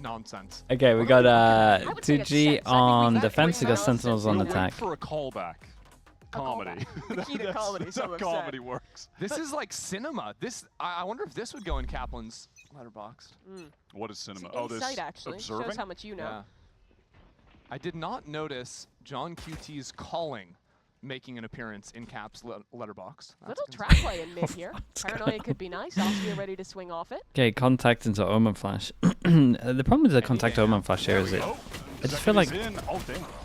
nonsense. Okay, we got 2G on defense. We got Sentinels on attack. For a callback. Comedy. The key to comedy. That's how comedy works. This is like cinema. This I wonder if this would go in Kaplan's letterbox. What is cinema? Oh, this observing. shows how much you know. Yeah. I did not notice John QT's calling making an appearance in Cap's letterbox. Little trap play in mid here. Paranoia could be nice. Austria ready to swing off it. Okay, contact into Omen Flash. The problem with the contact Omen Flash here is I just feel like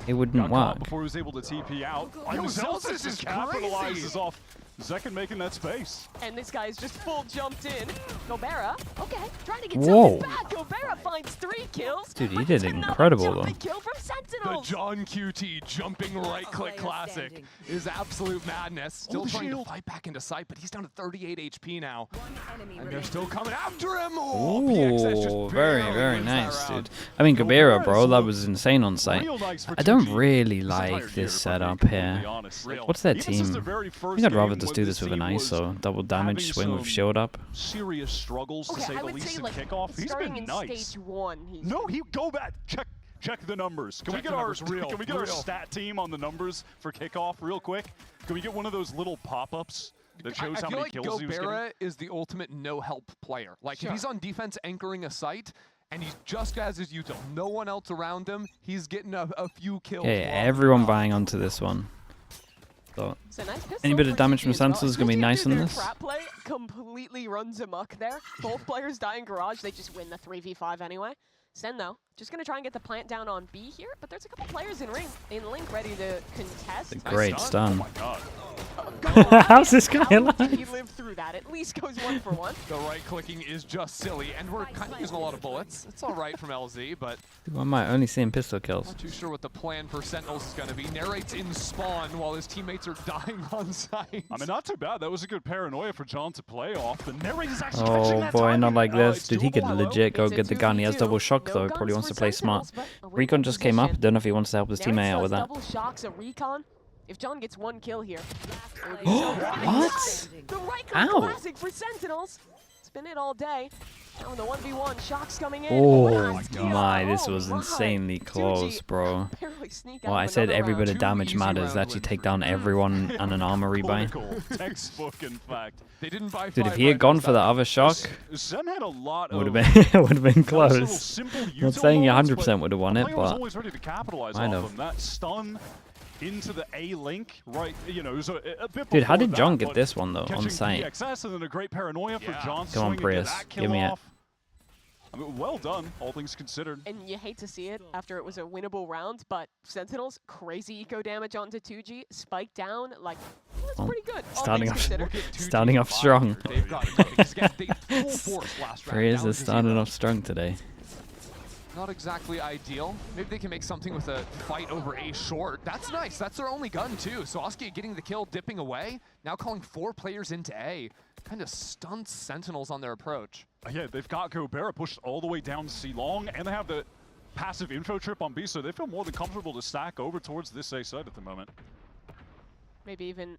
it wouldn't work. Before he was able to TP out. Zelsis is capitalizes off Zekin making that space. And this guy's just full jumped in. Gobera, okay, trying to get Whoa. something back. Gobera finds 3 kills. Dude, he but did it's another incredible, jumping though. Kill from The Sentinels. John QT jumping right-click classic is absolute madness. Still trying to fight back into sight, but he's down to 38 HP now. And they're still coming after him. Oh, PXS just Ooh, very, barely very wins that nice, round. dude. I mean, Gobera, bro, that was insane on site. I don't really like this setup here. What's their team? I think I'd rather just do this with an ISO. Double damage, swing with shield up. Serious struggles to say the least in kickoff. He's been nice. Stage 1, No, he go back. Check the numbers. Can we get our stat team on the numbers for kickoff real quick? Can we get one of those little pop-ups that shows how many kills he was getting? Gobera is the ultimate no-help player. Like, if he's on defense anchoring a site, and he's just as his util, no one else around him, he's getting a few kills. Okay, everyone buying onto this one. So, nice any bit of damage from Sentinels is going to be nice on this. Trap play completely runs amok there. Both players die in garage. They just win the 3v5 anyway. Sen, though, just going to try and get the plant down on B here, but there's a couple players in link ready to contest. A great stun. Oh my god. How's this guy alive? He lived through that. At least goes 1 for 1. The right-clicking is just silly, and we're kind of using a lot of bullets. It's all right from LZ, but I might only see him pistol kills. not too sure what the plan for Sentinels is going to be. Narrates in spawn while his teammates are dying on site. I mean, not too bad. That was a good paranoia for John to play off. The narrate is actually Oh boy, not like this. Dude, he could legit go get the gun. He has double shock though. He probably wants to play smart. Recon just came up. Don't know if he wants to help his teammate out with that. Double shocks a recon. If John gets 1 kill here. What? The right Ow. classic for Sentinels. It's been it all day. Now in the 1v1, shocks coming in. Oh my, this was insanely close, bro. Barely sneak Well, out I of said another every round. bit of damage matters. Actually take down everyone on an armor rebuy. Textbook, in fact. They didn't buy Dude, if he had gone for the other shock, Sen had a lot would of have been would have been close. Not saying you 100% would have won it, but always ready to capitalize kind off of. him. That stun into the A link, right? You know, it was a bit. Dude, how before did John that, get but this one though on catching site? PXS and then a great paranoia for John. Come on, Prius, give me it. I mean, well done, all things considered. And you hate to see it after it was a winnable round, but Sentinels, crazy eco damage onto 2G, spike down, like, that's pretty good. Starting off strong. They've got it. Because again, they full force last round. Prius down is to starting 0. off strong today. Not exactly ideal. Maybe they can make something with a fight over A short. That's nice. That's their only gun, too. So Oskia getting the kill, dipping away. Now calling 4 players into A. Kind of stunts Sentinels on their approach. Yeah, they've got Gobera pushed all the way down C long, and they have the passive info trip on B, so they feel more than comfortable to stack over towards this A side at the moment. Maybe even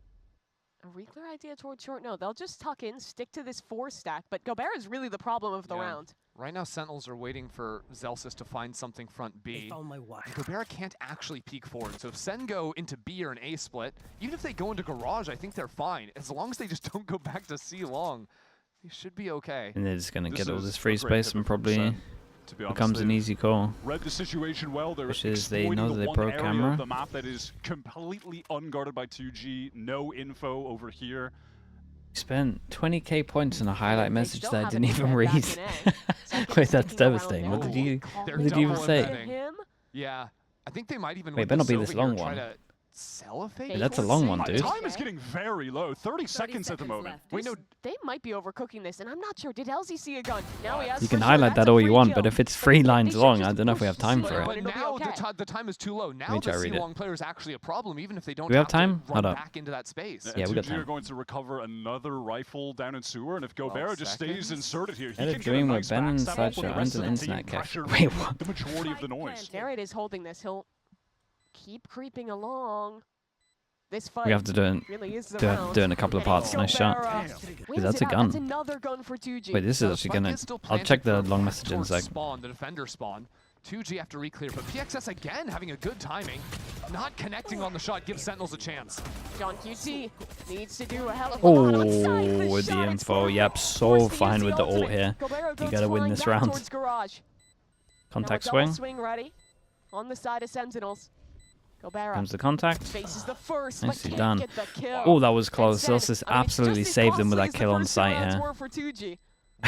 a re-clear idea towards short. No, they'll just tuck in, stick to this 4 stack, but Gobera is really the problem of the round. Right now, Sentinels are waiting for Zelsis to find something front B. And Gobera can't actually peek forward. So if Sen go into B or an A split, even if they go into garage, I think they're fine. As long as they just don't go back to C long, they should be okay. And they're just going to get all this free space and probably becomes an easy call. Read the situation well. They're Which is they know exploiting that they the one broke area camera. of the map that is completely unguarded by 2G. No info over here. Spent 20k points on a highlight message still that I have didn't an even inset read. back in A. Wait, that's Sticking around devastating. What there. did you They're what did you even double say? embedding. Him? Yeah, I think they might even Wait, let better not be Sova this here long try one. to sell a fake. Hey, that's a long one, dude. Time is getting very low. 30 seconds at the moment. Wait, no, They might be overcooking this, and I'm not sure. Did LZ see a gun? Now he has. You for can sure. highlight That's that a all you free want, kill. but if it's But 3 they lines should long, just I don't know if we have push time C for long, it. and but it'll be now okay. the time is too low. Now me try the to read it. C-long player is actually a problem, even if they don't Do we have to time? run Hold up. back into that space. Yeah, we got 2G are time. going to recover another rifle down in sewer, and if Gobera just stays seconds. inserted here, he Had a can dream get a where nice Ben and backstab off Sideshow with the owns rest an of the internet team, cafe. pressuring Wait, what? the majority of the noise. Jared is holding this. He'll keep creeping along. This fight We have to do it. really is the Do round. it in a couple of parts. Nice shot. Dude, that's a gun. That's another gun for 2G. Wait, this is actually gonna. I'll check the long message in a sec. Spawn, the defender spawn. 2G have to reclear, but PXS again having a good timing. Not connecting on the shot gives Sentinels a chance. John QT needs to do a hell of a lot outside Oh, with the shot. info. Yep, so fine with the ult here. You gotta win this round. Contact swing. Swing ready on the side of Sentinels. Gobera Comes the contact. faces the first, Nicely but done. can't get the kill. Oh, that was close. Instead, Zelsis I mean, absolutely just as saved him with costly that as kill the on first two sight rounds here. were for 2G.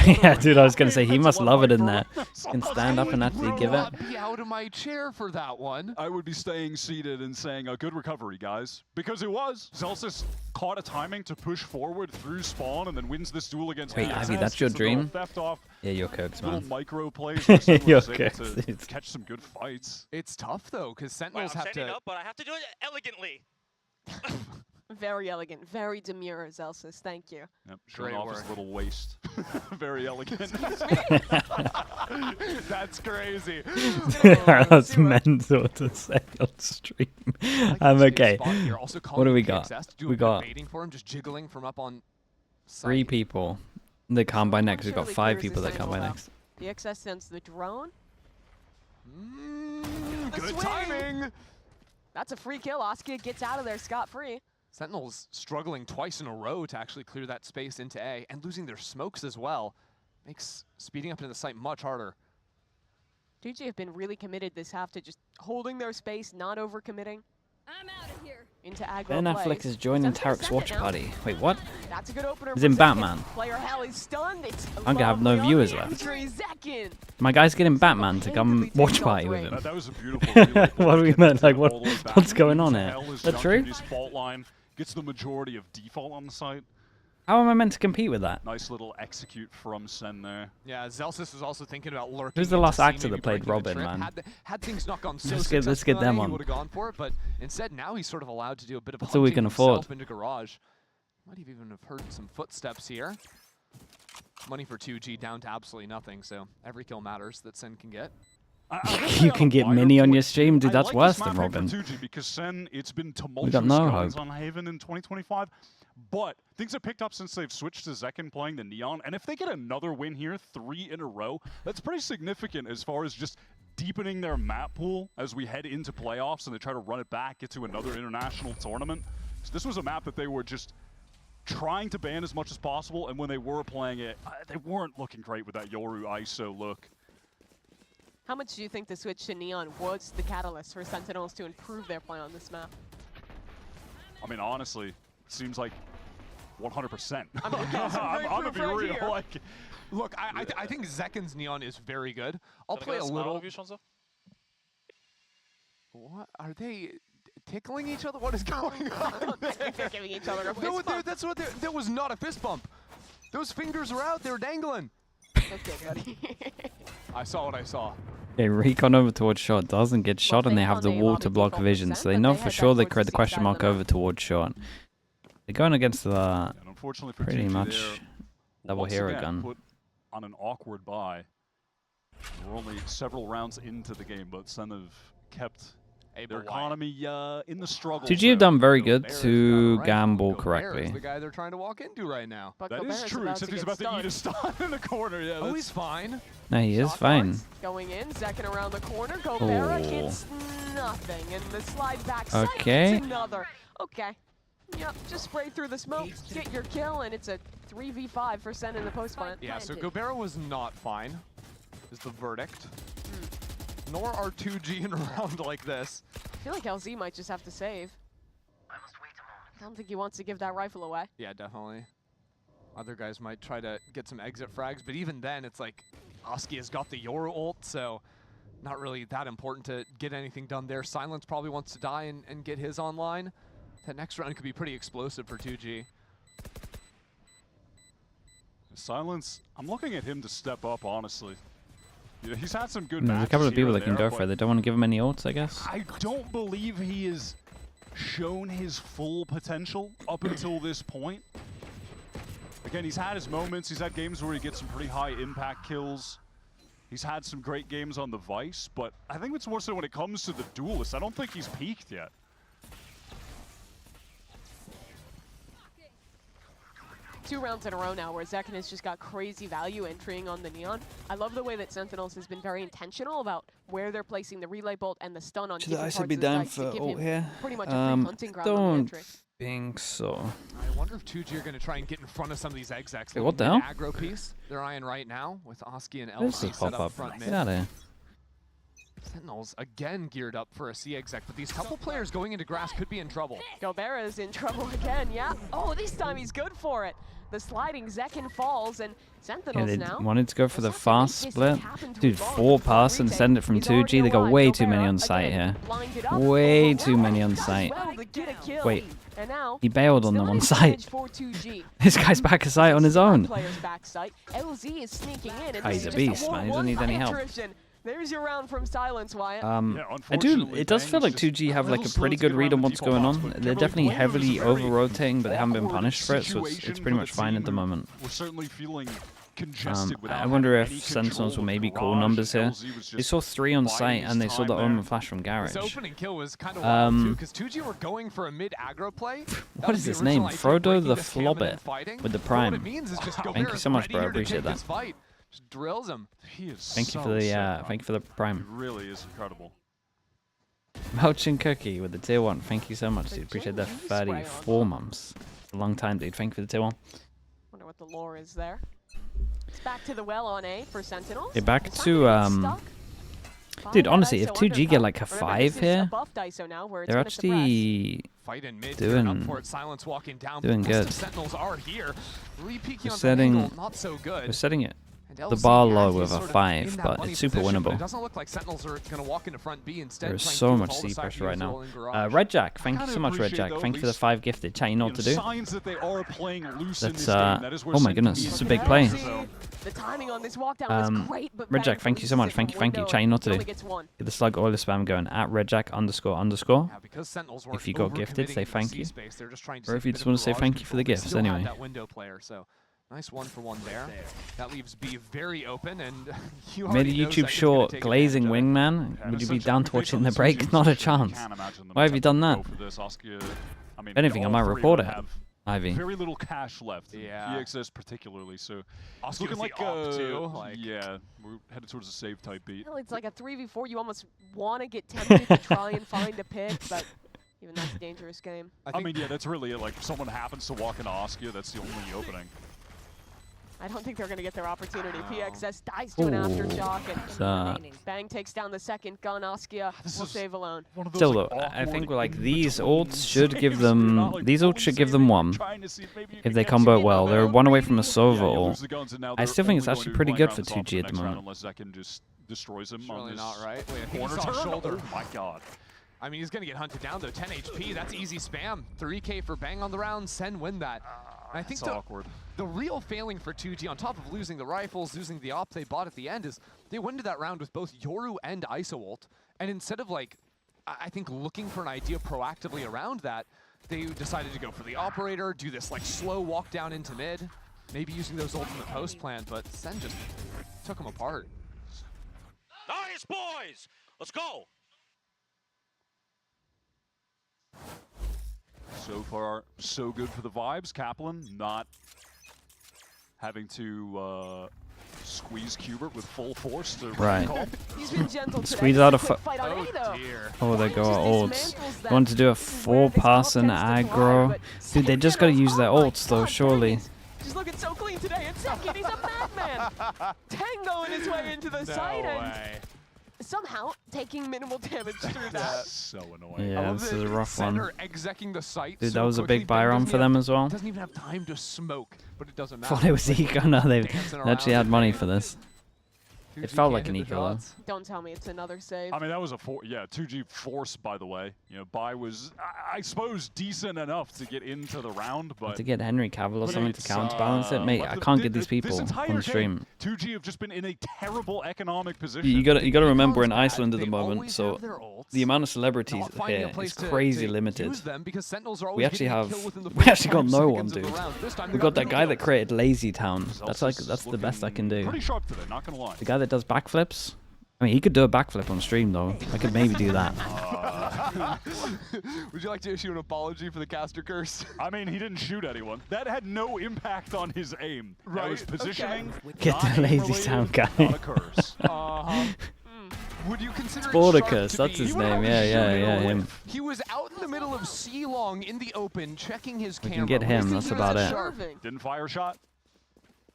Yeah, dude, I was gonna say he must love it in there. Can stand up and actually give it. Be out of my chair for that one. I would be staying seated and saying a good recovery, guys, because it was. Zelsis caught a timing to push forward through spawn and then wins this duel against Wait, PXS. Ivy, that's your It's a little dream? theft off. Yeah, you're cokes, Little man. micro plays. where Sen You're was able cokes, to dude. catch some good fights. It's tough though, because Sentinels I'm have setting to. up, but I have to do it elegantly. Very elegant, very demure, Zelsis. Thank you. Yep, showing Great off his work. little waist. Very elegant. That's crazy. That's mental to say on stream. Okay. What do we got? We got waiting for him, just jiggling from up on. 3 people that come by next. We've got Surely 5 clears people this that come by angle, next. though. PXS sends the drone. Good swing. timing. That's a free kill. Oskia gets out of there scot-free. Sentinels struggling twice in a row to actually clear that space into A, and losing their smokes as well makes speeding up into the site much harder. 2G have been really committed this half to just holding their space, not overcommitting. I'm out of here. Into aggro Ben Affleck plays. is joining Sentinels Tarek's send it watch now. party. Wait, what? That's a good opener. He's for in Zekin. Batman. Player hell is stunned. It's I'm gonna have no lovely viewers on left. Andre Zekin. My guy's getting Batman to come watch party with him. That was a beautiful relay. What do we meant? Like, what? All the way back. What's going on here? Hell is Is that John true? QT's fault line. Gets the majority of default on the site. How am I meant to compete with that? Nice little execute from Sen there. Yeah, Zelsis was also thinking about lurking. Who's the into last C, actor maybe that played breaking the Robin, trip. man? Had things not gone so Let's get successfully, them he on. would have gone for it, but instead now he's sort of allowed to do a bit of That's all we hunting can afford. himself into garage. Might even have heard some footsteps here. Money for 2G down to absolutely nothing, so every kill matters that Sen can get. You can get mini on your stream, dude. That's worse than Robin. For 2G because Sen, it's been got tumultuous no goings hope. on Haven in 2025, but things have picked up since they've switched to Zekin playing the Neon, and if they get another win here, 3 in a row, that's pretty significant as far as just deepening their map pool as we head into playoffs and they try to run it back, get to another international tournament. So this was a map that they were just trying to ban as much as possible, and when they were playing it, they weren't looking great with that Yoru ISO look. How much do you think the switch to Neon was the catalyst for Sentinels to improve their play on this map? I mean, honestly, it seems like 100%. I'm gonna be real. Here. Like, Look, I think Zekin's Neon is very good. I'll Can I play get a smile little. of you, Shanzo? What are they tickling each other? What is going on? I don't think they're giving each other a fist No, bump. that's what. That was not a fist bump. Those fingers were out. They were dangling. Okay, buddy. I saw what I saw. Okay, recon over towards short doesn't get shot, and they have the wall to block vision, so they know for sure they create the question mark over towards short. They're going against the and unfortunately for pretty 2G much there, double once hero again, gun. Put on an awkward buy. We're only several rounds into the game, but Sen have kept their economy in the struggle. 2G have done very good Gobera's to got it right. gamble Gobera's correctly. the guy they're trying to walk into right now. But That is Gobera's true, except he's about to eat a stun in the corner. Yeah, Oh, that's- he's fine. No, he is Shot fine. darts Going in, Zekin around the corner. Gobera Oh. gets nothing, and the slide back Okay. gets another. Okay. Yep, just spray through the smoke, get your kill, and it's a 3v5 for Sen in the post plant. Yeah, so Gobera was not fine, is the verdict. Nor are 2G in a round like this. I feel like LZ might just have to save. I don't think he wants to give that rifle away. Yeah, definitely. Other guys might try to get some exit frags, but even then, it's like Oski has got the Yoru ult, so not really that important to get anything done there. Silence probably wants to die and get his online. That next round could be pretty explosive for 2G. Silence, I'm looking at him to step up, honestly. You know, he's had some good There's matches a couple of people here that can and go there, for it. They don't want to give him any ults, I guess. I don't believe he has shown his full potential up until this point. Again, he's had his moments. He's had games where he gets some pretty high impact kills. He's had some great games on the Vice, but I think it's more so when it comes to the duelist. I don't think he's peaked yet. 2 rounds in a row now where Zekken has just got crazy value entering on the Neon. I love the way that Sentinels has been very intentional about where they're placing the relay bolt and the stun on different parts of the sites to give him pretty much a free hunting ground on the entry. Think so. I wonder if 2G are going to try and get in front of some of these execs. Wait, what the hell? Aggro piece they're eyeing right now with Oski and This LC is set pop up up. front Get mid. out of here. Sentinels again geared up for a C exec, but these couple players going into grass could be in trouble. Gobera is in trouble again, yeah. Oh, this time he's good for it. The sliding Zekken falls, and Sentinels Yeah, they now. wanted to go for the fast split. Dude, 4 pass and send it from 2G. They got way too many on site here. Way too many on site. Wait, he bailed on them on site. This guy's back a site on his own. LZ is sneaking in. Oh, he's a beast, man. He doesn't need any help. There's your round from Silence, Wyatt. It does feel like 2G have like a pretty good read on what's going on. They're definitely heavily over-rotating, but they haven't been punished for it, so it's pretty much fine at the moment. We're certainly feeling congested I wonder if Sentinels will maybe call numbers here. They saw 3 on site, and they saw the Omen flash from Garage. This opening kill was kind of wild too, because 2G were going for a mid aggro play. What is his name? Frodo the Flobbit with the Prime. Thank you so much, bro. I appreciate that. Just drills him. He is Thank you for the Prime. He really is incredible. Melchin Cookie with the tier 1. Thank you so much, dude. Appreciate that. 34 months. A long time, dude. Thank you for the tier 1. Wonder what the lore is there. It's back to the well on A for Sentinels. Yeah, back to dude, honestly, if 2G get like a 5 here, they're actually doing good. Sentinels are here. We're setting it the bar low with a 5, but it's super winnable. It doesn't look like Sentinels are going to walk into front B instead. There's so much C pressure right now. Red Jack, thank you so much, Red Jack. Thank you for the 5 gifted. Chat, you know what to do. That's oh my goodness, it's a big play. The timing on this walkdown was great, but Red Jack, thank you so much. Thank you. Chat, you know what to do. Get the slug oiler spam going at Red Jack __. If you got gifted, say thank you. Or if you just want to say thank you for the gifts, anyway. Nice 1-for-1 there. That leaves B very open, and made a YouTube short, Glazing Wingman. Would you be down to watching the break? Not a chance. Why have you done that? If anything, I might report it. Ivy. Very little cash left. Yeah. EXS particularly, so it's looking like yeah, we're headed towards a save type beat. Well, it's like a 3v4. You almost want to get tempted to try and find a pick, but even that's a dangerous game. I mean, yeah, that's really it. Like, if someone happens to walk into Oskia, that's the only opening. I don't think they're going to get their opportunity. PXS dies to an aftershock, and Bang takes down the second gun. Oskia will save alone. Still though, I think like these ults should give them 1 if they combo well. They're 1 away from a Sova ult. I still think it's actually pretty good for 2G at the moment. Unless Zekken just destroys him Surely on his not, right? Wait, I think corner he saw turn. shoulder. Oh my god. I mean, he's going to get hunted down, though. 10 HP, that's easy spam. 3K for Bang on the round. Sen win that. I think the real failing for 2G, on top of losing the rifles, losing the op they bought at the end, is they went into that round with both Yoru and ISO ult. And instead of, like, I think looking for an idea proactively around that, they decided to go for the operator, do this, like, slow walk down into mid, maybe using those ults in the post plant, but Sen just took them apart. Nice, boys! Let's go! So far, so good for the vibes. Kaplan not having to squeeze Qbert with full force to He's been gentle squeeze out a Oh, they go at ults. They want to do a 4-pass and aggro. Dude, they just gotta use their ults though, surely. Just looking so clean today. And second, he's a madman. Tangoing his way into the site and somehow taking minimal damage through that. So annoying. Yeah, this is a rough one. Execing the site Dude, that was a big buy run for them as well. Doesn't even have time to smoke, but it doesn't matter. Thought it was eco. No, they actually had money for this. It felt like an eco though. Don't tell me it's another save. I mean, that was a 2G force, by the way. You know, Bai was, I suppose, decent enough to get into the round, but to get Henry Cavill or something to counterbalance it, mate. I can't get these people on the stream. 2G have just been in a terrible economic position. You gotta remember we're in Iceland at the moment, so the amount of celebrities here is crazy limited. We actually got no one, dude. We got that guy that created Lazy Town. That's the best I can do. Pretty sharp today, not gonna lie. The guy that does backflips. I mean, he could do a backflip on stream though. I could maybe do that. Would you like to issue an apology for the caster curse? I mean, he didn't shoot anyone. That had no impact on his aim. Right. That was positioning. Get the lazy sound guy. Not a curse. Would you consider Sporticus, that's his name. Yeah, him. He was out in the middle of C-Long in the open, checking his camera. We can get him, that's about it. Didn't fire a shot.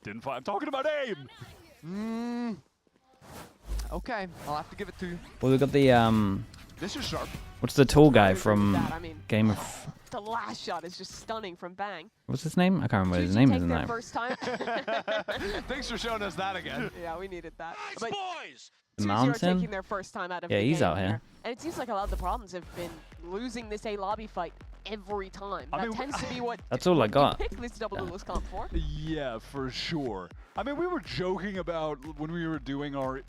Didn't fire. I'm talking about aim. Okay, I'll have to give it to you. Well, we got the This is sharp. What's the tall guy from Game of? The last shot is just stunning from Bang. What's his name? I can't remember his name. Isn't that? First time. Thanks for showing us that again. Yeah, we needed that. Nice, boys! The mountain. Taking their first time out of yeah, the he's game out here. And it seems like a lot of the problems have been losing this A lobby fight every time. That tends to be what. That's all I got. Pick this double duelist comp for. Yeah, for sure. I mean, we were joking about when we were doing our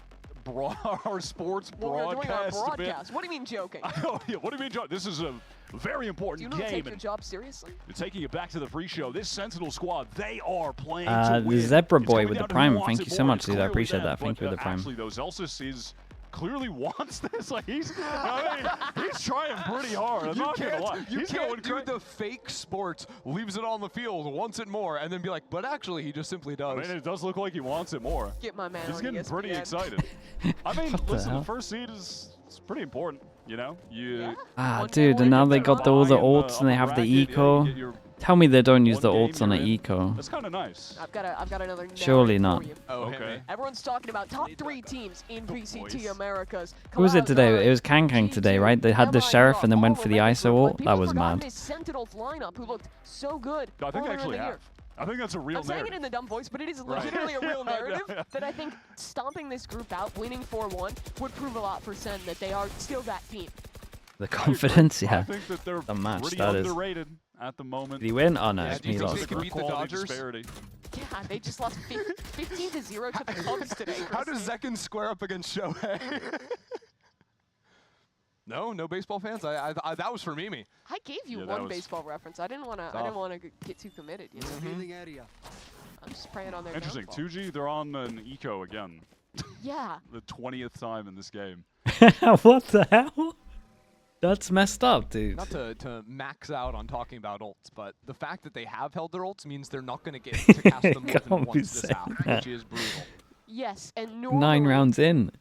sports broadcast. What do you mean joking? Oh, yeah, what do you mean joking? This is a very important game. Do you not take your job seriously? You're taking it back to the pre-show. This Sentinel squad, they are playing to win. The Zebra Boy with the Prime. Thank you so much, dude. I appreciate that. Thank you for the Prime. Actually, though, Zelsis is clearly wants this. Like he's trying pretty hard. I'm not gonna lie. You can't do the fake sports, leaves it on the field, wants it more, and then be like, but actually he just simply does. I mean, it does look like he wants it more. Get my man. He's getting pretty excited. I mean, listen, the first seed is pretty important. You know, dude, and now they got all the ults and they have the eco. Tell me they don't use the ults on the eco. That's kind of nice. I've got another. Surely not. Oh, okay. Everyone's talking about top 3 teams in VCT Americas. Who was it today? It was Kang today, right? They had the sheriff and then went for the ISO ult. That was mad. Sentinels lineup who looked so good. I think they actually have. I think that's a real narrative. I'm saying it in the dumb voice, but it is literally a real narrative that I think stomping this group out, winning 4-1, would prove a lot for Sen that they are still that team. The confidence, yeah. I think that they're the match, pretty that is. Underrated at the moment. Did he win? Oh no, he lost. They can beat the Dodgers? Disparity. Yeah, they just lost 15-0 to the Cubs today. How does Zekken square up against Shohei? No baseball fans. I that was for Mimi. I gave you one baseball reference. I didn't want to. I didn't want to get too committed. You know? I'm just praying on their. Interesting. 2G, they're on an eco again. Yeah. The 20th time in this game. What the hell? That's messed up, dude. Not to max out on talking about ults, but the fact that they have held their ults means they're not going to get to cast them more than once this half, which is brutal. Yes, and normally 9 rounds in.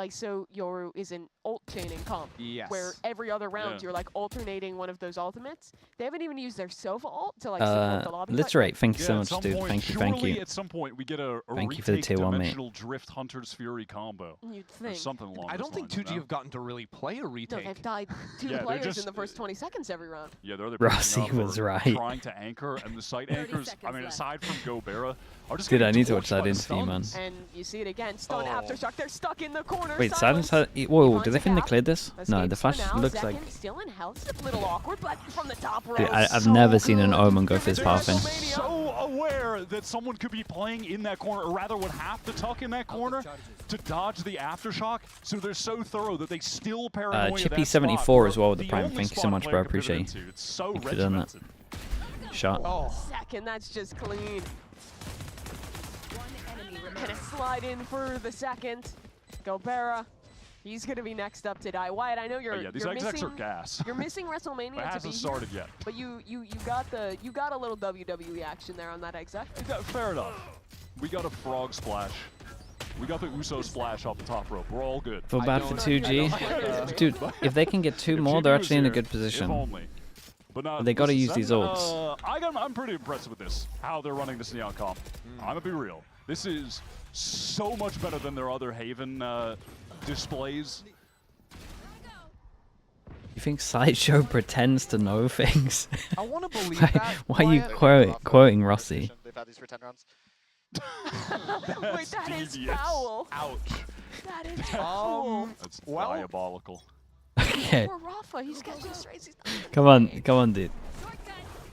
So Yoru is an ult chaining comp. Yes. Where every other round you're like alternating one of those ultimates. They haven't even used their Sova ult to like support the lobby. Literate, thank you so much, dude. Thank you. At some point we get a thank you for the tier 1, mate. Drift Hunter's Fury combo. You'd think. Something along I don't think 2G have gotten to really play a retake. No, they've died 2 players in the first 20 seconds every round. Yeah, they're Rossi was right. Trying to anchor, and the site anchors, I mean, aside from Gobera, are just dude, I need to watch that interview, man. And you see it again, stun aftershock, they're stuck in the corner. Wait, Silence had... Whoa, do they think they cleared this? No, the flash looks like... Still in health, a little awkward, but from the top row. Dude, I've never seen an Omen go for his pathing. So aware that someone could be playing in that corner, or rather would have to tuck in that corner to dodge the aftershock, so they're so thorough that they still paranoid Chippy74 as well with the Prime. Thank you so much, bro. Appreciate you. It's so Thanks for doing that. Shot. Second, that's just clean. And a slide in for the second. Gobera. He's going to be next up to die. Wyatt, I know you're these execs are gas. You're missing WrestleMania to be hasn't started yet. But you got a little WWE action there on that exec. Fair enough. We got a frog splash. We got the Uso splash off the top rope. We're all good. Feel bad for 2G. Dude, if they can get 2 more, they're actually in a good position. But they got to use these ults. I'm pretty impressed with this, how they're running this Neon comp. I'm going to be real. This is so much better than their other Haven displays. You think Sideshow pretends to know things? I want to believe that. Why are you quoting Rossi? They've had these for 10 rounds. Wait, that is foul. Ouch. That is foul. That's diabolical. Okay. Poor Rafa, he's catching straights. Come on, dude.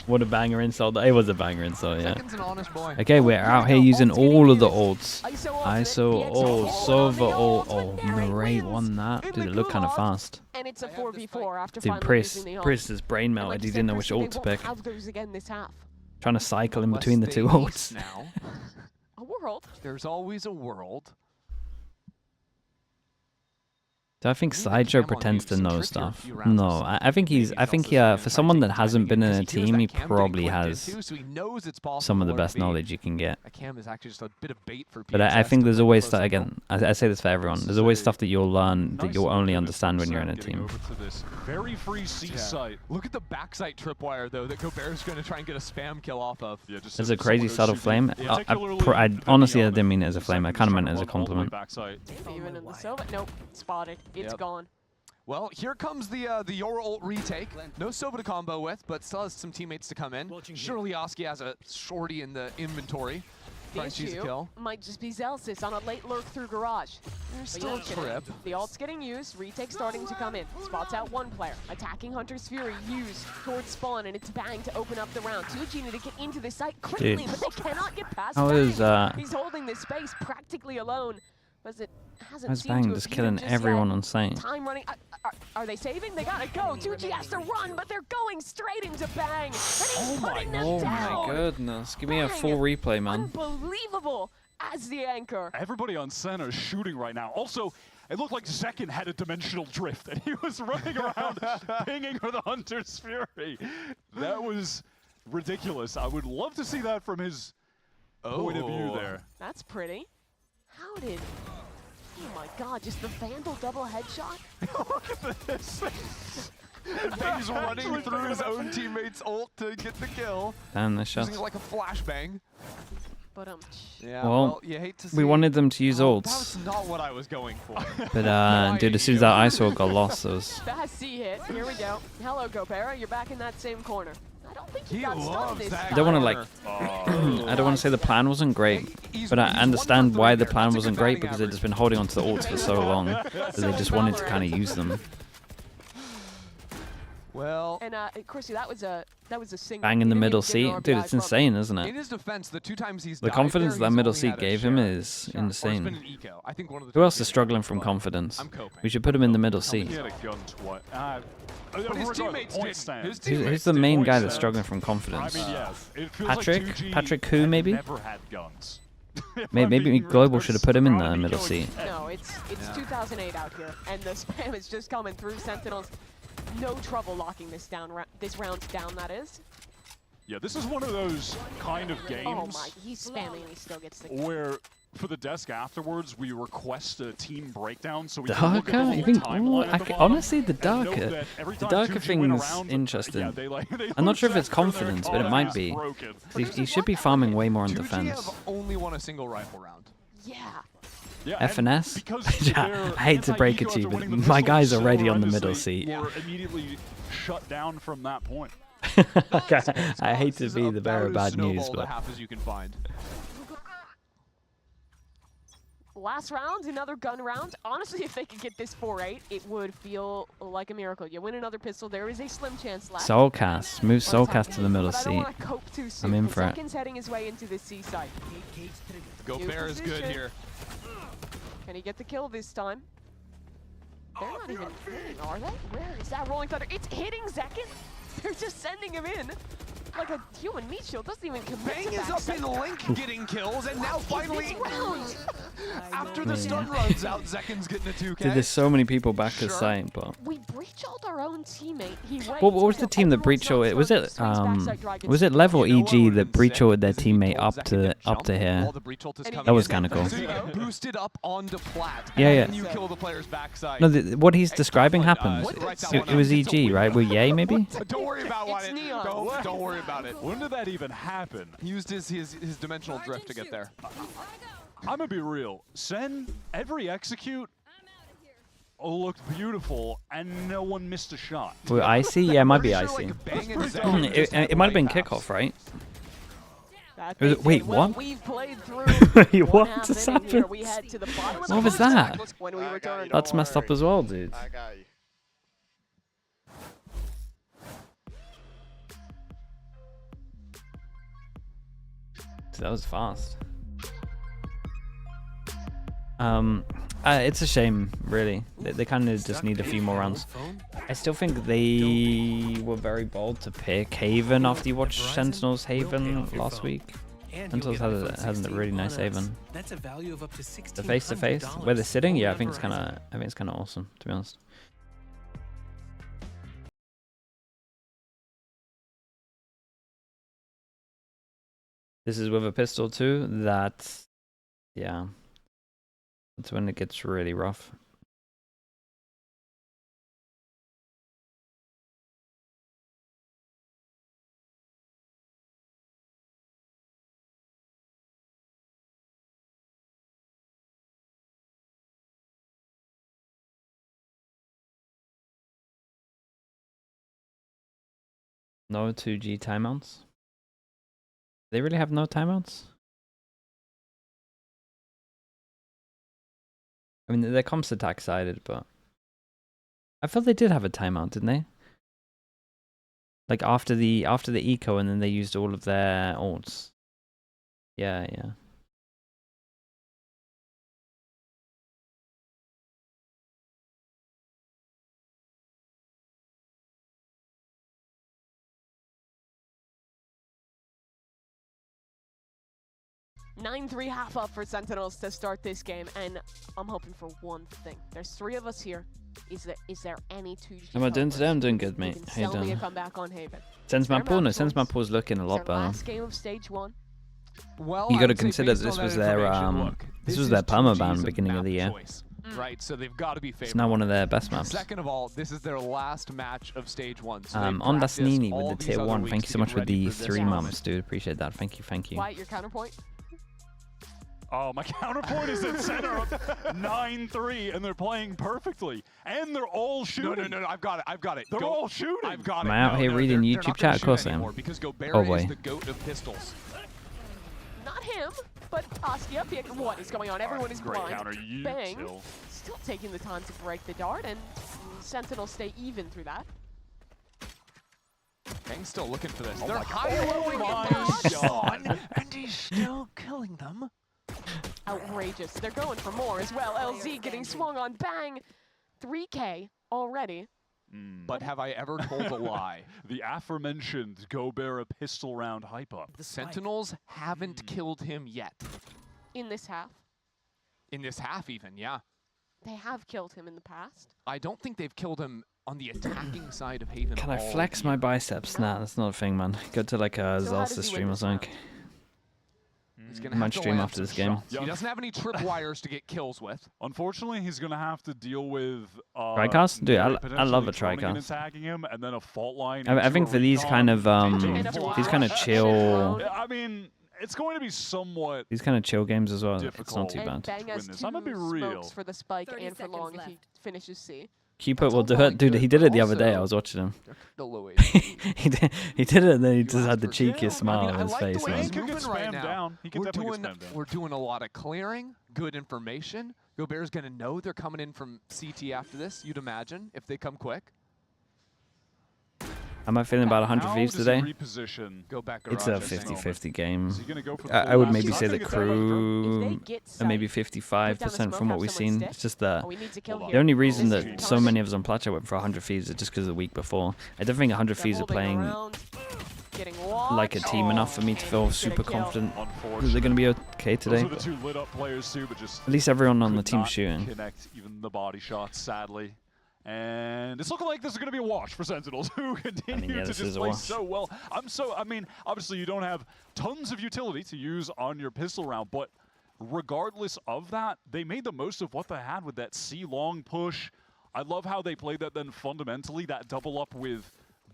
What a banger insult. It was a banger insult, yeah. An honest boy. Okay, we're out here using all of the ults. ISO ult, Sova ult. Oh, Mirai won that. Dude, it looked kind of fast. And it's a 4v4 after dude, Priss' brain melted. He didn't know which ult to pick. Trying to cycle in between the 2 ults. Now. A world. There's always a world. Do I think Sideshow pretends to know stuff? No, I think for someone that hasn't been in a team, he probably has some of the best knowledge you can get. But I think there's always stuff, again, I say this for everyone, there's always stuff that you'll learn that you'll only understand when you're in a team. Very free C site. Look at the backside tripwire, though, that Gobert's going to try and get a spam kill off of. There's a crazy subtle flame. Honestly, I didn't mean it as a flame. I kind of meant it as a compliment. Even in the Sova, nope, spotted. It's gone. Well, here comes the Yoru ult retake. No Sova to combo with, but still has some teammates to come in. Surely Oski has a shorty in the inventory. The issue might just be Zelsis on a late lurk through Garage. There's still a trip. The ult's getting used, retake starting to come in. Spots out one player. Attacking Hunter's Fury used towards spawn, and it's Bang to open up the round. 2G need to get into the site quickly, but they cannot get past Bang. He's holding this space practically alone. How's Bang just killing everyone on site? Time running. Are they saving? They gotta go. 2G has to run, but they're going straight into Bang. And he's putting them down. Oh my goodness. Give me a full replay, man. Unbelievable as the anchor. Everybody on center is shooting right now. Also, it looked like Zekken had a dimensional drift, and he was running around pinging for the Hunter's Fury. That was ridiculous. I would love to see that from his point of view there. That's pretty. How did... Oh my god, just the Vandal double headshot? Look at this! He's running through his own teammate's ult to get the kill. Damn, the shot. Using it like a flashbang. But yeah, well, you hate to see we wanted them to use ults. That's not what I was going for. But dude, as soon as that ISO got lost, it was... Fast C hit. Here we go. Hello, Gobera. You're back in that same corner. I don't think he got stunned this time. I don't want to like... I don't want to say the plan wasn't great, but I understand why the plan wasn't great, because they've just been holding onto the ults for so long that they just wanted to kind of use them. Well, and Chrissy, that was a single. Bang in the middle seat, dude. It's insane, isn't it? In his defense, the 2 times he's the confidence that middle seat gave him is insane. Who else is struggling from confidence? We should put him in the middle seat. Who's the main guy that's struggling from confidence? Patrick who, maybe? Maybe Global should have put him in the middle seat. No, it's 2008 out here, and the spam is just coming through. Sentinels, no trouble locking this round down. That is. Yeah, this is one of those kind of games. Oh my, he's spamming and he still gets the kill. Where for the desk afterwards, we request a team breakdown so we darker? can look at the you think? honestly, the darker thing's interesting. I'm not sure if it's confidence, but it might be. He should be farming way more on defense. Only won a single rifle round. Yeah. FNS? I hate to break it to you, but my guy's already on the middle seat. Immediately shut down from that point. I hate to be the bearer of bad news, but as you can find. Last round, another gun round. Honestly, if they could get this 4-8, it would feel like a miracle. You win another pistol, there is a slim chance left. Soulcast. Move Soulcast to the middle seat. I'm in for it. Zeken's heading his way into the C site. Gobert is good here. Can he get the kill this time? They're not even hitting, are they? Where is that Rolling Thunder? It's hitting Zekken. They're just sending him in. Like a human meat shield doesn't even commit. Bang is up in Link getting kills, and now finally, after the stun runs out, Zekken's getting a 2K. Dude, there's so many people back at site, but we breach-alled our own teammate. What was the team that breach-alled it? Was it Level EG that breach-alled their teammate up to here? That was kind of cool. So you get boosted up onto plat, yeah. And you kill the player's backside. No, what he's describing happened. It was EG, right? With Yay, maybe? Don't worry about it. Don't worry about it. When did that even happen? He used his dimensional drift to get there. I'm gonna be real. Sen, every execute looked beautiful, and no one missed a shot. Well, icy? Yeah, it might be icy. It might have been kickoff, right? Wait, what? What just happened? What was that? That's messed up as well, dude. That was fast. It's a shame, really. They kind of just need a few more rounds. I still think they were very bold to pick Haven after you watched Sentinels Haven last week. Sentinels has a really nice haven. That's a value of up to $1,600. The face to face where they're sitting, yeah, I think it's kind of awesome, to be honest. This is with a pistol too. That's, yeah, that's when it gets really rough. No 2G timeouts? They really have no timeouts? I mean, their comps attack sided, but I thought they did have a timeout, didn't they? Like after the eco, and then they used all of their ults. Yeah, yeah. Nine-3 half up for Sentinels to start this game, and I'm hoping for one thing. There's 3 of us here. Is there any 2G? How am I doing today? I'm doing good, mate. How you doing? Comeback on Haven. Sense my pool? No, Sense my pool's looking a lot better. Last game of stage 1. Well, You got to consider this was their perma ban beginning of the year. Right, so they've got to be favorable. It's now one of their best maps. Second of all, this is their last match of stage 1. So On Dasnini with the tier 1. Thank you so much for the 3 months, dude. Appreciate that. Thank you, thank you. Wyatt, your counterpoint? Oh, my counterpoint is at center up 9-3, and they're playing perfectly. And they're all shooting. No, I've got it. They're all shooting. I've got it. Am I out here reading YouTube chat? Of course I am. Because Gobert Oh boy. is the goat of pistols. Not him, but Askia. What is going on? Everyone is blind. Counter, Bang. Still taking the time to break the dart, and Sentinels stay even through that. Bang's still looking for this. Oh They're my high-loading God. and he's still killing them. Outrageous. They're going for more as well. LZ getting swung on. Bang. 3K already. But have I ever told a lie? The aforementioned Gobert pistol round hype up. The Sentinels haven't killed him yet. In this half. In this half even, yeah. They have killed him in the past. I don't think they've killed him on the attacking side of Haven. Can I flex my biceps? Nah, that's not a thing, man. Go to like a So how does Zelsa he stream win or this something. He's gonna Might have to stream land after some this game. shots. He doesn't have any tripwires to get kills with. Unfortunately, he's going to have to deal with Tricast? Dude, I love a potentially tricast. attacking him, and then a fault line. I think for these kind of chill, I mean, it's going to be somewhat these kind of chill games as well. It's not difficult. too And bad. Bang has Win this. 2 I'm gonna be real. smokes for the spike 30 and for seconds long if he left. finishes C. Cupid will do it, dude. He did it the other day. I was watching him. The low he did it, and then he just had the for cheekiest kill. smile I on his like face, the way man. he's He could get moving right spammed now. down. He could definitely get spammed down. We're doing a lot of clearing, good information. Gobert's gonna know they're coming in from CT after this, you'd imagine, if they come quick. Am I feeling about 100 How views does he today? reposition? Go back It's garage, a I think. 50-50 game. Is he gonna go for the I full would last maybe shot? say I the think it's definitely crew, If they get maybe sight, 55% from what we've seen. stick. It's just that Oh, we need to kill Hold on. the only reason This that is so tough. many of us on Plateau went for 100 Thieves is just because the week before. I don't think 100 They're Thieves are holding playing around, getting like a watched. team enough for me to And feel he's gonna super kill. confident that Unfortunately. they're going to be okay today. Those are the 2 lit up players too, but just At least everyone on the could team not shooting. connect even the body shots, sadly. And it's looking like this is going to be a wash for Sentinels, who continue yeah, to this is just a play wash. so well. I mean, obviously you don't have tons of utility to use on your pistol round, but regardless of that, they made the most of what they had with that C-long push. I love how they played that then fundamentally, that double up with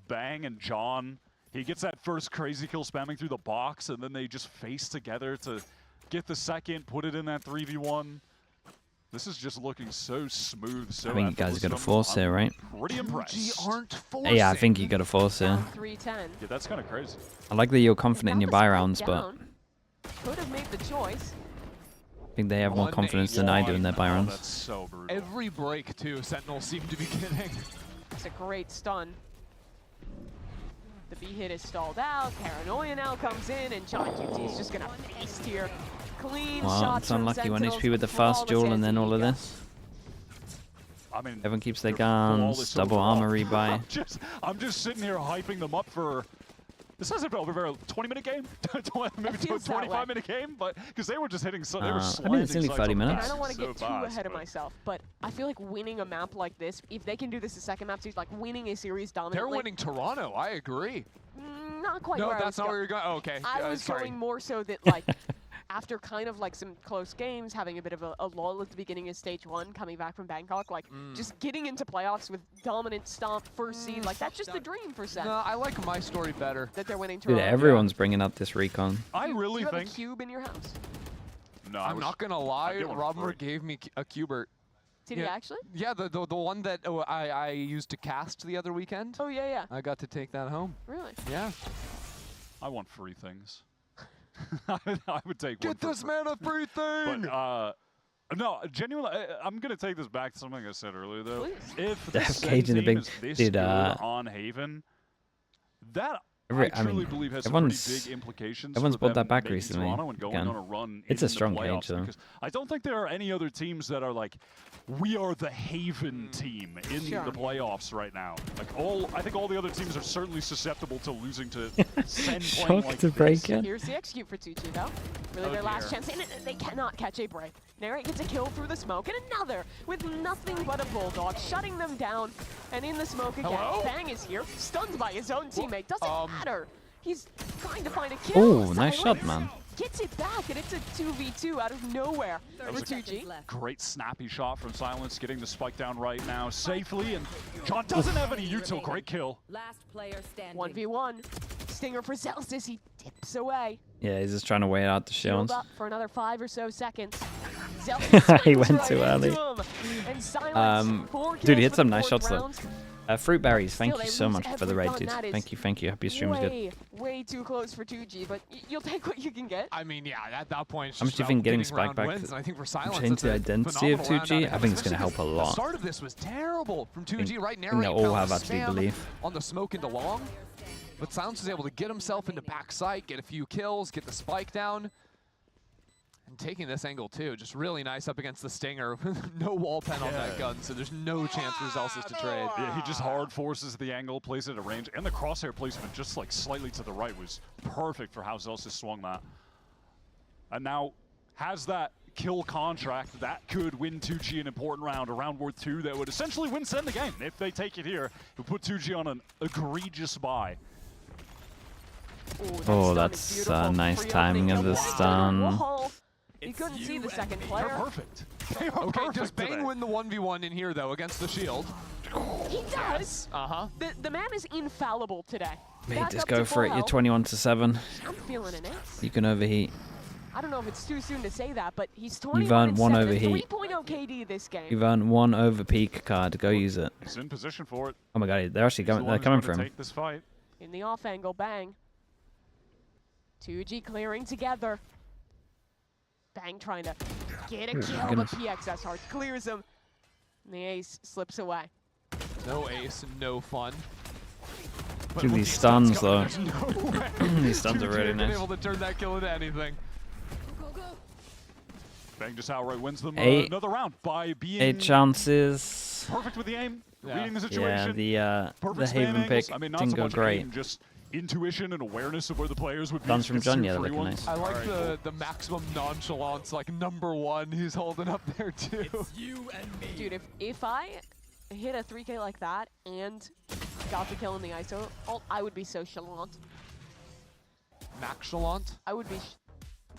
Bang and John. He gets that first crazy kill spamming through the box, and then they just face together to get the second, put it in that 3v1. This is just looking so smooth, so I think you guys effortless. got to force it, right? Pretty impressed. aren't forcing. Yeah, I think you got to force it. Down 3-10. Yeah, that's kind of crazy. I like that you're confident in your buy rounds, but Down. Could have made the choice. I think they have more confidence than I do in their buy Oh, rounds. that's so brutal. Every break, too, Sentinels seem to be getting. It's a great stun. The B hit is stalled out. Paranoia now comes in, and John QT is just gonna feast here. Clean Well, shots it's from unlucky 1 Sentinels, HP with the fast duel and then all of this. I mean, Everyone keeps their they're guns, flawless double overall. armor rebuy. I'm just sitting here hyping them up for This hasn't been over a 20-minute game, maybe 25-minute game, but because they were just hitting, so they were I mean, it's only 30 minutes. I don't want to get too ahead of myself, but I feel like winning a map like this, if they can do this the second map series, like winning a series dominantly. They're winning Toronto. I agree. Not quite. No, where that's not where you're going. Oh, okay. I was sorry. going more so that like. After kind of like some close games, having a bit of a lull at the beginning of stage 1, coming back from Bangkok, like just getting into playoffs with dominant stomp first seed, like that's just the dream for Sen. No, I like my story better. That they're winning Dude, Toronto. everyone's bringing up this recon. I really you have think. a cube in your house? No, I'm not gonna lie. Robmer gave me a Cubert. Did he actually? Yeah, the one that I used to cast the other weekend. Oh yeah. I got to take that home. Really? Yeah. I want free things. I would take one. Get this man a free thing! But, no, genuinely, I'm going to take this back to something I said earlier, though. Please. If the Def Sen Cage in the team big- is this dude, good on Haven, that I truly believe has some pretty big implications everyone's for bought them that back making recently, Toronto and going again. on a run It's a into the strong playoffs, cage, though. because I don't think there are any other teams that are like, we are the Haven team in the playoffs right now. Like I think all the other teams are certainly susceptible to losing to Sen playing like to break it. Here's the execute for 2-2 though. Really their last chance, and they cannot catch a break. Narrate gets a kill through the smoke, and another with nothing but a bulldog, shutting them down. And in the smoke again, Bang is here, stunned by his own teammate. Doesn't matter. He's trying to find a kill. Oh, nice shot, man. Gets it back, and it's a 2v2 out of nowhere for 2G. Great snappy shot from Silence, getting the spike down right now safely, and John doesn't have any util. Great kill. Last player standing. 1v1. Stinger for Celsius, he dips away. Yeah, he's just trying to wait out the Shield shields. up for another 5 or so seconds. He went too early. Dude, he hit some nice shots though. Fruit Berries, thank you so much for the raid, dude. Thank you. Hope your stream was good. Way too close for 2G, but you'll take what you can get. I mean, yeah, at that point, it's How much do you think getting Spike back change the identity of 2G? I think it's going to help a lot. The start of this was terrible from 2G, right? I think they'll all have actually belief. On the smoke into long, but Silence was able to get himself into backside, get a few kills, get the spike down. And taking this angle too, just really nice up against the Stinger. No wall pen on that gun, so there's no chance for Celsius to trade. Yeah, he just hard forces the angle, plays it at range, and the crosshair placement just like slightly to the right was perfect for how Celsius swung that. And now has that kill contract that could win 2G an important round, a round worth 2 that would essentially win Sen the game. If they take it here, it would put 2G on an egregious buy. Oh, that's nice timing of the stun. You couldn't see the second player. They're perfect. Okay, does Bane win the 1v1 in here, though, against the shield? He does! The man is infallible today. Mate, just go for it. You're 21-7. I'm feeling an ace. You can overheat. I don't know if it's too soon to say that, but he's 21 You've earned 1 overheat. 3.0 KD this game. You've earned 1 over peak card. Go use it. He's in position for it. Oh my god, they're actually going. They're coming for him. Take this fight. In the off angle, Bang. 2G clearing together. Bang trying to get a kill, but PXS hard clears him. And the ace slips away. No ace, no fun. Dude, these stuns though. These stuns are really been nice. able to turn that kill into anything. Bang just outright wins them 8 another round by being 8 chances. perfect with the aim, reading the Yeah, situation. the Haven pick I mean, not didn't so go much great. aim, just intuition and awareness of where the players would be. Guns from Just John, two yeah, they're free looking ones. nice. I like the maximum nonchalance, like #1 he's holding up there too. It's you and me. Dude, if I hit a 3K like that and got the kill in the ISO ult, I would be so chalant. Maxchalant? I would be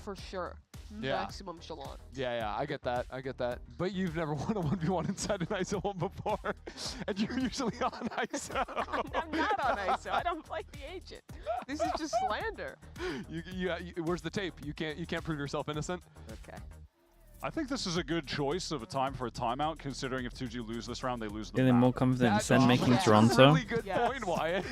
for sure. Yeah. Maximum chalant. Yeah, I get that. But you've never won a 1v1 inside an ISO 1 before. And you're usually on ISO. I'm not on ISO. I don't play the agent. This is just slander. Where's the tape? You can't prove yourself innocent. Okay. I think this is a good choice of a time for a timeout, considering if 2G lose this round, they lose the Feeling map. more confident in That's Sen making a Toronto. really good point, Wyatt.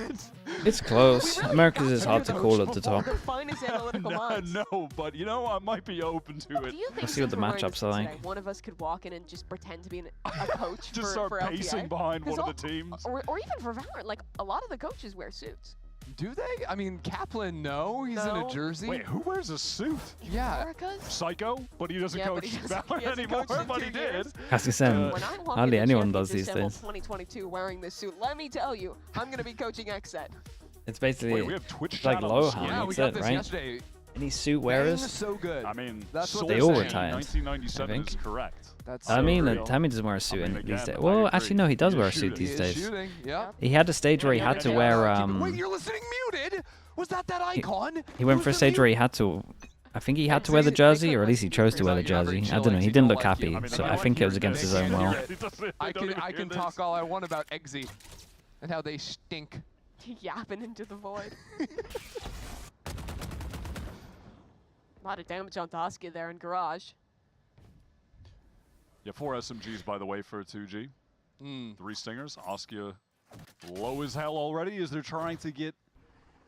It's close. America's is hard to call at the top. The finest analytical minds. No, but you know, I might be open to Do it. you think Let's see what the since we're matchups wearing are this like. today, one of us could walk in and just pretend to be a coach Just for start pacing LPA? behind one 'Cause of the teams. Or even for Valorant, like a lot of the coaches wear suits. Do they? I mean, Kaplan, no. He's in No. a jersey. Wait, who wears a suit? Yeah. America's? Psycho, but he doesn't Yeah, coach but he doesn't- Valorant he hasn't anymore, coached in but he 2 did. years. Cassie Sen. When I walk Hardly into anyone Champions does these Assemble days. 2022 wearing this suit, let me tell you, I'm going to be coaching XSET. It's basically Wait, we have Twitch it's like chat on the Lohan. screen. Yeah, we That's got it, this right? yesterday. Any suit Bang wearers? so good. I mean, That's what Soul they're They all saying. retired, 1997 I think. is correct. That's I so mean, real. Tammy doesn't wear a suit I mean, these again, days. I Well, agree. actually, no, he does He wear a is suit shooting. these He is days. shooting. Yeah. He had a stage where he had to wear. Wait, you're listening muted? Was that icon? He went for a stage where he had to. I think he had to wear the jersey, or at least he chose to wear the jersey. I don't know. He didn't look happy, so I think it was against his own will. I can talk all I want about Eggsy and how they stink. Yapping into the void. A lot of damage on Dosky there in Garage. Yeah, 4 SMGs, by the way, for 2G. 3 Stingers. Askia low as hell already as they're trying to get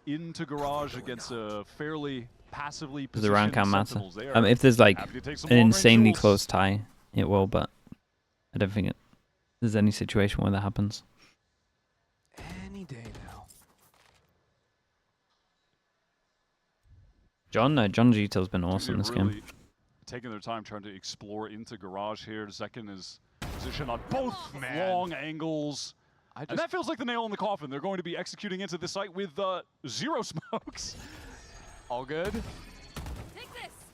into Garage against a fairly passively Does the round positioned count matter? Sentinels. They are If there's like happy to take some an long-range insanely duels. close tie, it will, but I don't think there's any situation where that happens. Any day now. John Gito's been awesome this really game. taking their time trying to explore into Garage here. Zekin is positioned on both long angles. And that feels like the nail in the coffin. They're going to be executing into the site with 0 smokes. All good.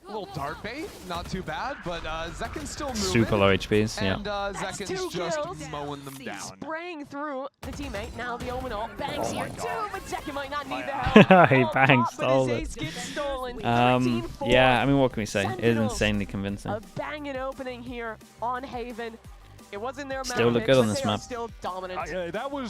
A little dart bait, not too bad, but Zekin's still moving. Super low HPs, yeah. And Zekin's two just kills. mowing them down. Spraying through the teammate. Now the Omen ult bangs Oh my here God. too, but Zekin might not need the help. He Oh, bangs, but stole his it. ace gets stolen. Yeah, I mean, what can we say? It is Sentinels. insanely convincing. A banging opening here on Haven. It wasn't their Still map look pick, good on but this they are map. still dominant. That was